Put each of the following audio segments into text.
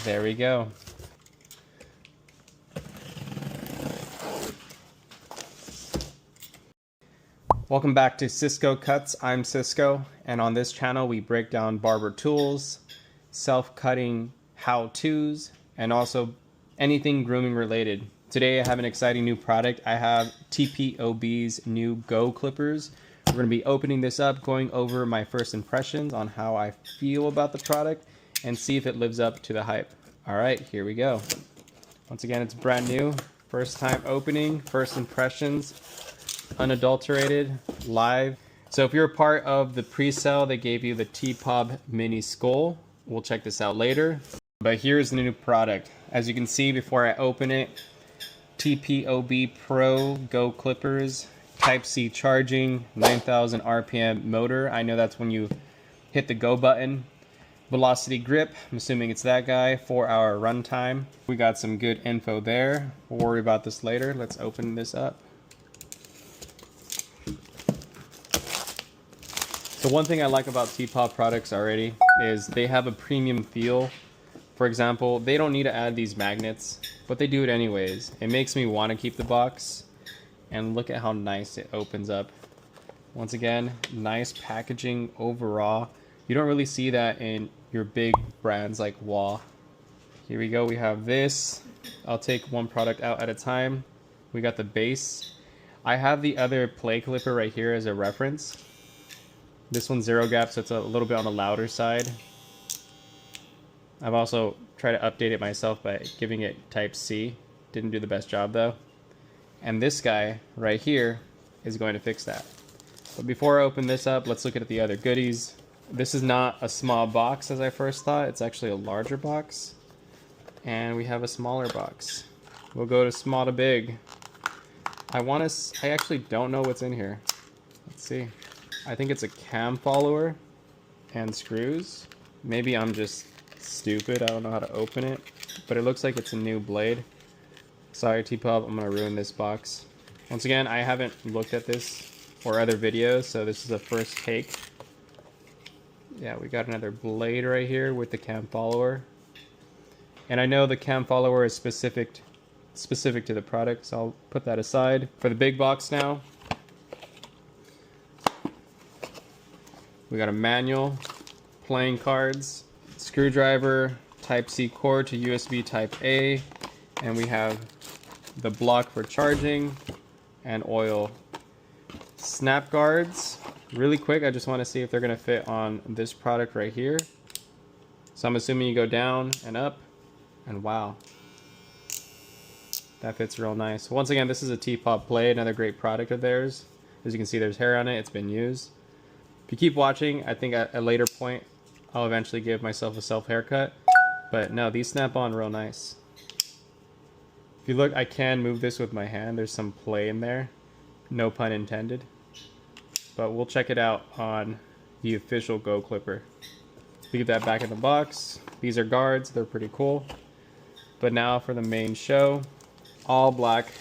There we go. Welcome back to Cisco Cuts. I'm Cisco, and on this channel we break down barber tools, self-cutting how-tos, and also anything grooming related. Today I have an exciting new product. I have TPOB's new Go Clippers. We're going to be opening this up, going over my first impressions on how I feel about the product, and see if it lives up to the hype. Alright, here we go. Once again, it's brand new. First time opening, first impressions, unadulterated, live. So if you're a part of the pre-sale, they gave you the TPOB mini skull. We'll check this out later. But here's the new product. As you can see before I open it, TPOB Pro Go Clippers, Type-C charging, 9,000 RPM motor. I know that's when you hit the go button. Velocity grip, I'm assuming it's that guy. 4-hour runtime. We got some good info there. We'll worry about this later. Let's open this up. So one thing I like about TPOB products already is they have a premium feel. For example, they don't need to add these magnets, but they do it anyways. It makes me want to keep the box. And look at how nice it opens up. Once again, nice packaging overall. You don't really see that in your big brands like Waugh. Here we go, we have this. I'll take one product out at a time. We got the base. I have the other play clipper right here as a reference. This one's 0 gap, so it's a little bit on the louder side. I've also tried to update it myself by giving it Type-C. Didn't do the best job though. And this guy right here is going to fix that. But before I open this up, let's look at the other goodies. This is not a small box as I first thought. It's actually a larger box. And we have a smaller box. We'll go to small to big. I actually don't know what's in here. Let's see. I think it's a cam follower and screws. Maybe I'm just stupid. I don't know how to open it. But it looks like it's a new blade. Sorry, TPOB, I'm going to ruin this box. Once again, I haven't looked at this or other videos, so this is a first take. Yeah, we got another blade right here with the cam follower. And I know the cam follower is specific to the product, so I'll put that aside. For the big box now, we got a manual, playing cards, screwdriver, Type-C cord to USB Type-A, and we have the block for charging and oil. Snap guards. Really quick, I just want to see if they're going to fit on this product right here. So I'm assuming you go down and up, and wow. That fits real nice. Once again, this is a TPOB Play, another great product of theirs. As you can see, there's hair on it. It's been used. If you keep watching, I think at a later point, I'll eventually give myself a self haircut. But no, these snap on real nice. If you look, I can move this with my hand. There's some play in there. No pun intended. But we'll check it out on the official Go Clipper. Leave that back in the box. These are guards. They're pretty cool. But now for the main show. All black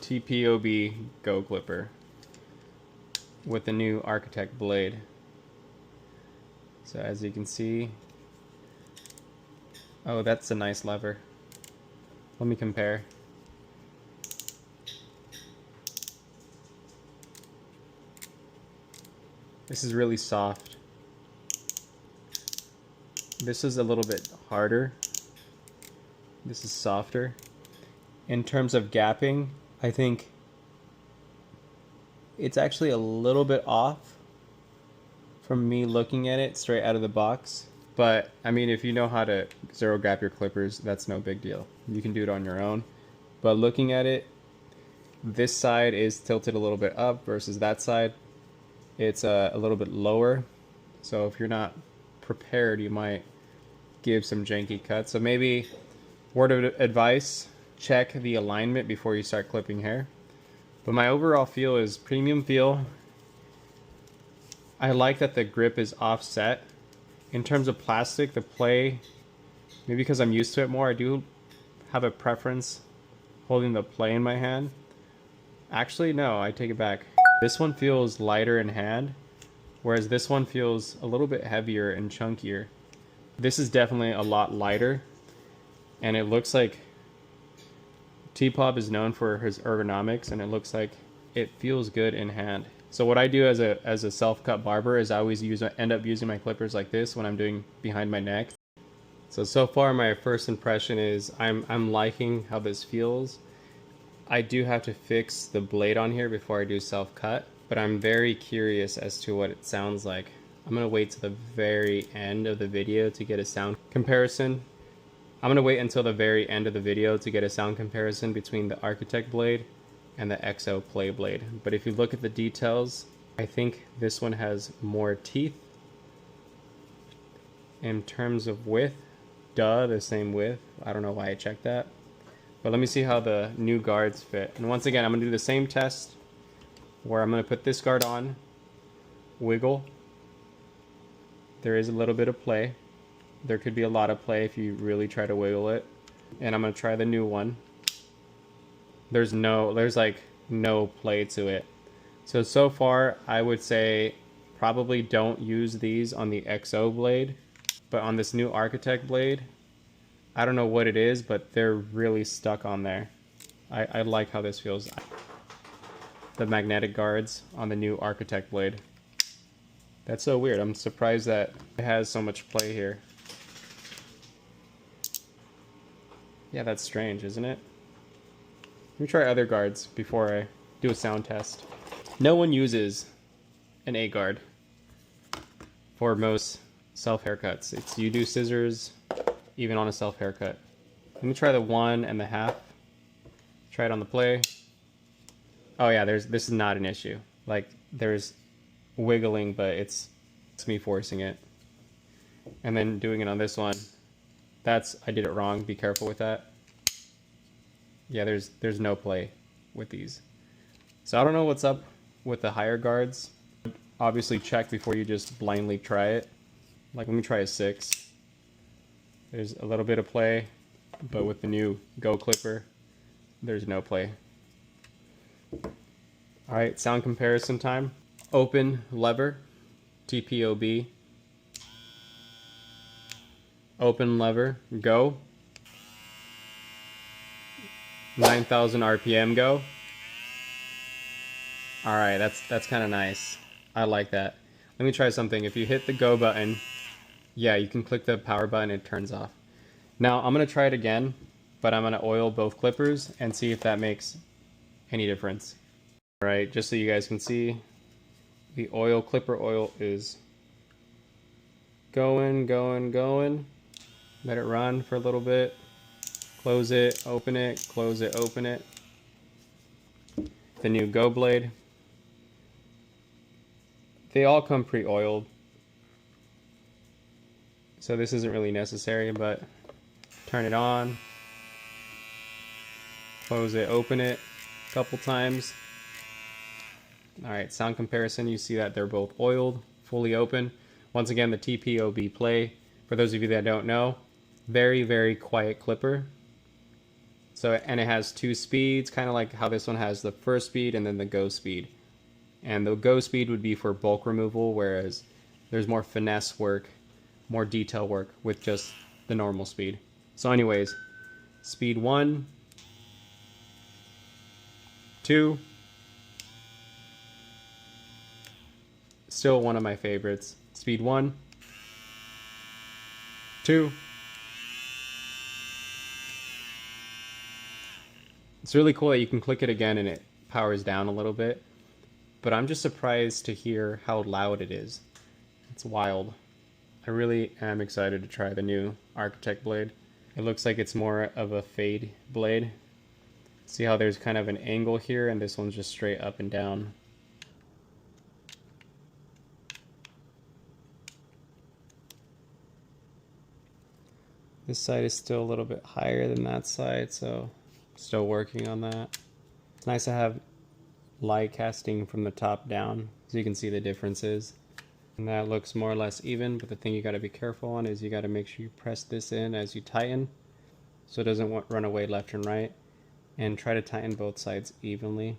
TPOB Go Clipper with the new Architek blade. So as you can see, oh, that's a nice lever. Let me compare. This is really soft. This is a little bit harder. This is softer. In terms of gapping, I think it's actually a little bit off from me looking at it straight out of the box. But I mean, if you know how to 0 gap your clippers, that's no big deal. You can do it on your own. But looking at it, this side is tilted a little bit up versus that side. It's a little bit lower. So if you're not prepared, you might give some janky cuts. So maybe, word of advice, check the alignment before you start clipping hair. But my overall feel is premium feel. I like that the grip is offset. In terms of plastic, the play, maybe because I'm used to it more, I do have a preference holding the play in my hand. Actually, no, I take it back. This one feels lighter in hand, whereas this one feels a little bit heavier and chunkier. This is definitely a lot lighter, and it looks like TPOB is known for his ergonomics, and it looks like it feels good in hand. So what I do as a self-cut barber is I always end up using my clippers like this when I'm doing behind my neck. So far my first impression is I'm liking how this feels. I do have to fix the blade on here before I do self-cut, but I'm very curious as to what it sounds like. I'm gonna wait to the very end of the video to get a sound comparison. I'm gonna wait until the very end of the video to get a sound comparison between the Architek blade and the XO play blade. But if you look at the details, I think this one has more teeth. In terms of width, the same width. I don't know why I checked that. But let me see how the new guards fit. And once again, I'm gonna do the same test where I'm gonna put this guard on, wiggle. There is a little bit of play. There could be a lot of play if you really try to wiggle it. And I'm gonna try the new one. There's like no play to it. So far, I would say probably don't use these on the XO blade, but on this new Architek blade, I don't know what it is, but they're really stuck on there. I like how this feels. The magnetic guards on the new Architek blade. That's so weird. I'm surprised that it has so much play here. Yeah, that's strange, isn't it? Let me try other guards before I do a sound test. No one uses an A guard for most self haircuts. It's you do scissors even on a self haircut. Let me try the 1.5. Try it on the play. Oh yeah, this is not an issue. Like there's wiggling, but it's me forcing it. And then doing it on this one, I did it wrong. Be careful with that. Yeah, there's no play with these. So I don't know what's up with the higher guards. Obviously check before you just blindly try it. Like let me try a 6. There's a little bit of play, but with the new Go Clipper, there's no play. All right, sound comparison time. Open lever, TPOB. Open lever, go. 9,000 RPM, go. All right, that's kind of nice. I like that. Let me try something. If you hit the go button, yeah, you can click the power button, it turns off. Now I'm gonna try it again, but I'm gonna oil both clippers and see if that makes any difference. All right, just so you guys can see, the clipper oil is going. Let it run for a little bit. Close it, open it, close it, open it. The new Go blade. They all come pre-oiled, so this isn't really necessary, but turn it on, close it, open it a couple times. All right, sound comparison, you see that they're both oiled, fully open. Once again, the TPOB play, for those of you that don't know, very, very quiet clipper. So, and it has 2 speeds, kind of like how this one has the first speed and then the go speed. And the go speed would be for bulk removal, whereas there's more finesse work, more detail work with just the normal speed. So anyways, speed 1, 2, still one of my favorites. Speed 1, 2. It's really cool that you can click it again and it powers down a little bit, but I'm just surprised to hear how loud it is. It's wild. I really am excited to try the new Architek blade. It looks like it's more of a fade blade. See how there's kind of an angle here, and this one's just straight up and down. This side is still a little bit higher than that side, so still working on that. It's nice to have light casting from the top down so you can see the differences. And that looks more or less even, but the thing you got to be careful on is you got to make sure you press this in as you tighten so it doesn't run away left and right, and try to tighten both sides evenly.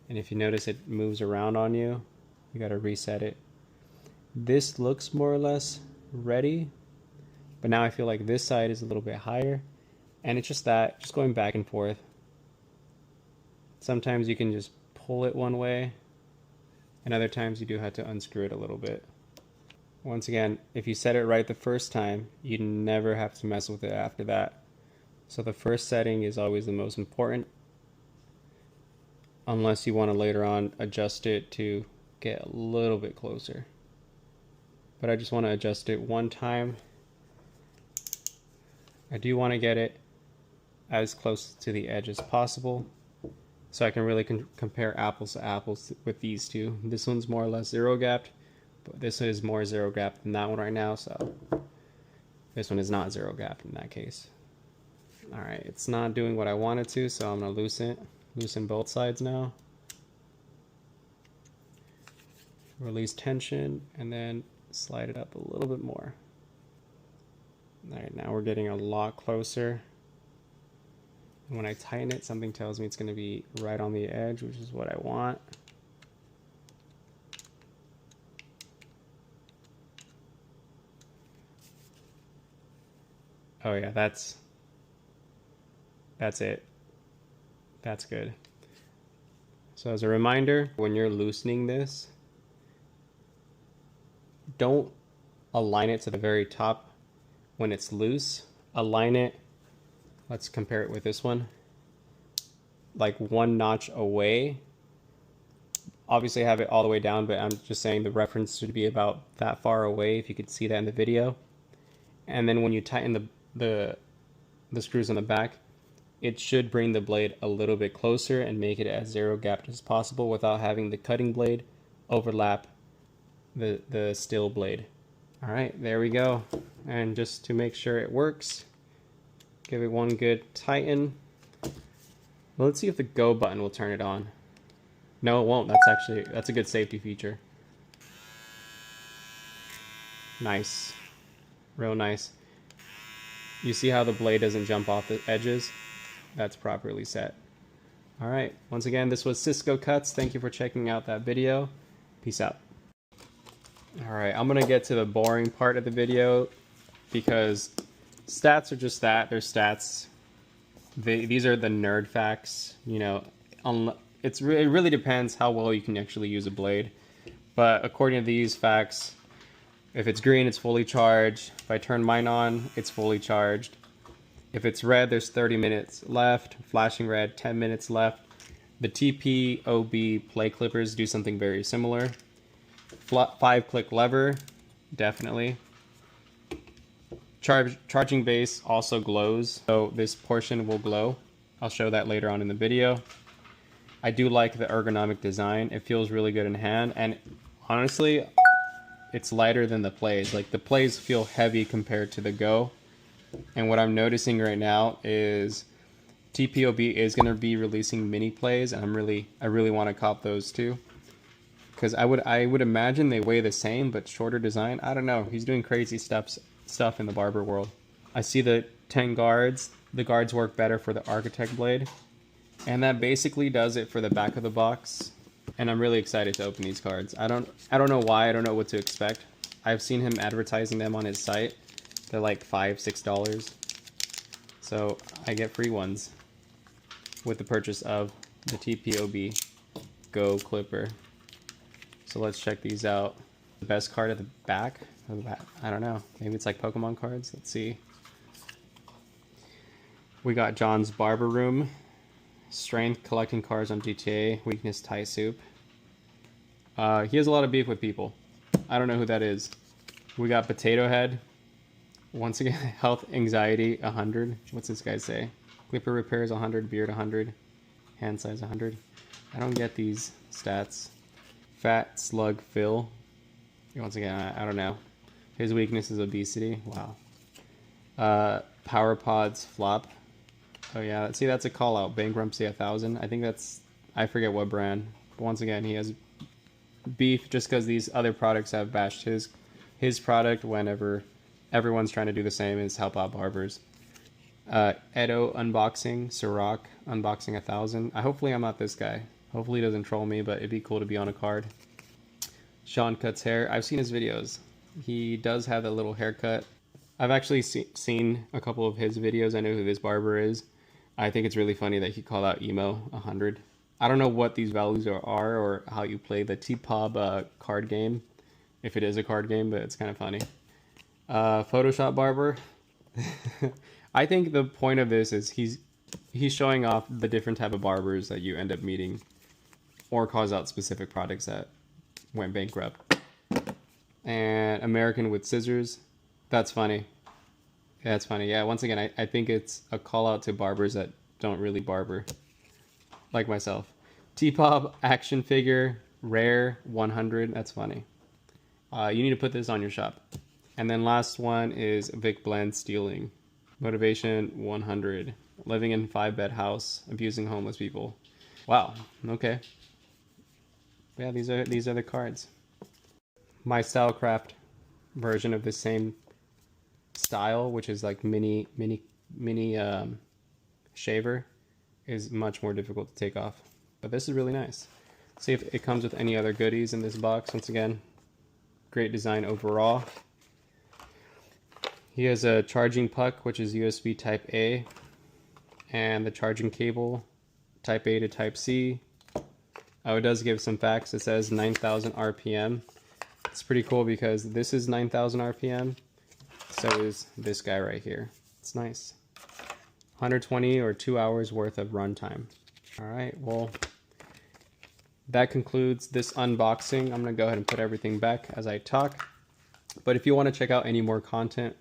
And if you notice it moves around on you, you got to reset it. This looks more or less ready, But now I feel like this side is a little bit higher, and it's just going back and forth. Sometimes you can just pull it one way, and other times you do have to unscrew it a little bit. Once again, if you set it right the first time, you never have to mess with it after that. So the first setting is always the most important, unless you want to later on adjust it to get a little bit closer. But I just want to adjust it one time. I do want to get it as close to the edge as possible, so I can really compare apples to apples with these two. This one's more or less zero gapped, but this is more zero gapped than that one right now, so this one is not zero gapped in that case. Alright, it's not doing what I wanted to, so I'm going to loosen both sides now. Release tension, and then slide it up a little bit more. Alright, now we're getting a lot closer. And when I tighten it, something tells me it's going to be right on the edge, which is what I want. Oh yeah, that's it. That's good. So as a reminder, when you're loosening this, don't align it to the very top when it's loose. Align it, let's compare it with this one, like one notch away. Obviously I have it all the way down, but I'm just saying the reference should be about that far away, if you could see that in the video. And then when you tighten the screws on the back, it should bring the blade a little bit closer and make it as zero gapped as possible without having the cutting blade overlap the steel blade. All right, there we go. And just to make sure it works, give it one good tighten. Well, let's see if the go button will turn it on. No, it won't. That's a good safety feature. Nice, real nice. You see how the blade doesn't jump off the edges? That's properly set. All right, once again, this was Cisco Cuts. Thank you for checking out that video. Peace out. All right, I'm gonna get to the boring part of the video because stats are just that, they're stats. These are the nerd facts, you know. It really depends how well you can actually use a blade. But according to these facts, if it's green, it's fully charged. If I turn mine on, it's fully charged. If it's red, there's 30 minutes left. Flashing red, 10 minutes left. The TPOB play clippers do something very similar. 5-click lever, definitely. Charging base also glows, so this portion will glow. I'll show that later on in the video. I do like the ergonomic design. It feels really good in hand, and honestly, it's lighter than the plays. Like, the plays feel heavy compared to the Go. And what I'm noticing right now is TPOB is going to be releasing mini plays, and I really want to cop those too. Because I would imagine they weigh the same, but shorter design. I don't know. He's doing crazy stuff in the Barber world. I see the 10 guards. The guards work better for the Architek blade. And that basically does it for the back of the box. And I'm really excited to open these cards. I don't know why. I don't know what to expect. I've seen him advertising them on his site. They're like $5, $6. So I get free ones with the purchase of the TPOB Go Clipper. So let's check these out. The best card at the back? I don't know. Maybe it's like Pokemon cards. Let's see. We got John's Barber Room. Strength, collecting cards on GTA. Weakness, Thai soup. He has a lot of beef with people. I don't know who that is. We got Potato Head. Once again, health, anxiety, 100. What's this guy say? Clipper repairs, 100. Beard, 100. Hand size, 100. I don't get these stats. Fat Slug Phil. Once again, I don't know. His weakness is obesity. Wow. Power Pods Flop. Oh yeah, see, that's a call out. Bankruptcy 1000. I think that's, I forget what brand. But once again, he has beef just because these other products have bashed his product whenever everyone's trying to do the same is help out barbers. Edo Unboxing, Ciroc Unboxing 1000. Hopefully I'm not this guy. Hopefully he doesn't troll me, but it'd be cool to be on a card. Sean Cuts Hair. I've seen his videos. He does have a little haircut. I've actually seen a couple of his videos. I know who this barber is. I think it's really funny that he called out emo 100. I don't know what these values are or how you play the TPOB card game, if it is a card game, but it's kind of funny. Photoshop barber. I think the point of this is he's showing off the different type of barbers that you end up meeting, or calls out specific products that went bankrupt. And American with scissors. That's funny. That's funny. Yeah, once again, I think it's a call out to barbers that don't really barber, like myself. TPOB action figure, rare 100. That's funny. You need to put this on your shop. And then last one is Vic Blend stealing. Motivation 100. Living in 5-bed house, abusing homeless people. Wow. Okay. Yeah, these are the cards. My Stylecraft version of the same style, which is like mini shaver, is much more difficult to take off. But this is really nice. See if it comes with any other goodies in this box. Once again, great design overall. He has a charging puck, which is USB Type A, and the charging cable, Type A to Type C. Oh, it does give some facts. It says 9,000 RPM. It's pretty cool because this is 9,000 RPM. So is this guy right here. It's nice. 120 or 2 hours worth of runtime. All right, well, that concludes this unboxing. I'm gonna go ahead and put everything back as I talk. But if you want to check out any more content,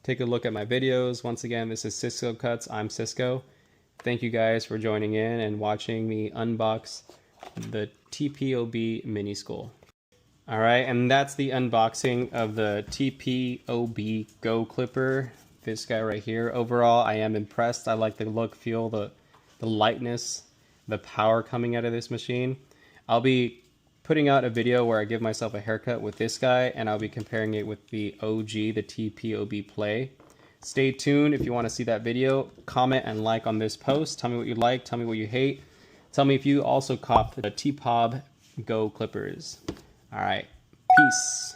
take a look at my videos. Once again, this is Cisco Cuts. I'm Cisco. Thank you guys for joining in and watching me unbox the TPOB Mini Skull. All right, and that's the unboxing of the TPOB Go Clipper. This guy right here. Overall, I am impressed. I like the look, feel, the lightness, the power coming out of this machine. I'll be putting out a video where I give myself a haircut with this guy, and I'll be comparing it with the OG, the TPOB Play. Stay tuned if you want to see that video. Comment and like on this post. Tell me what you like. Tell me what you hate. Tell me if you also copped the TPOB Go Clippers. All right. Peace.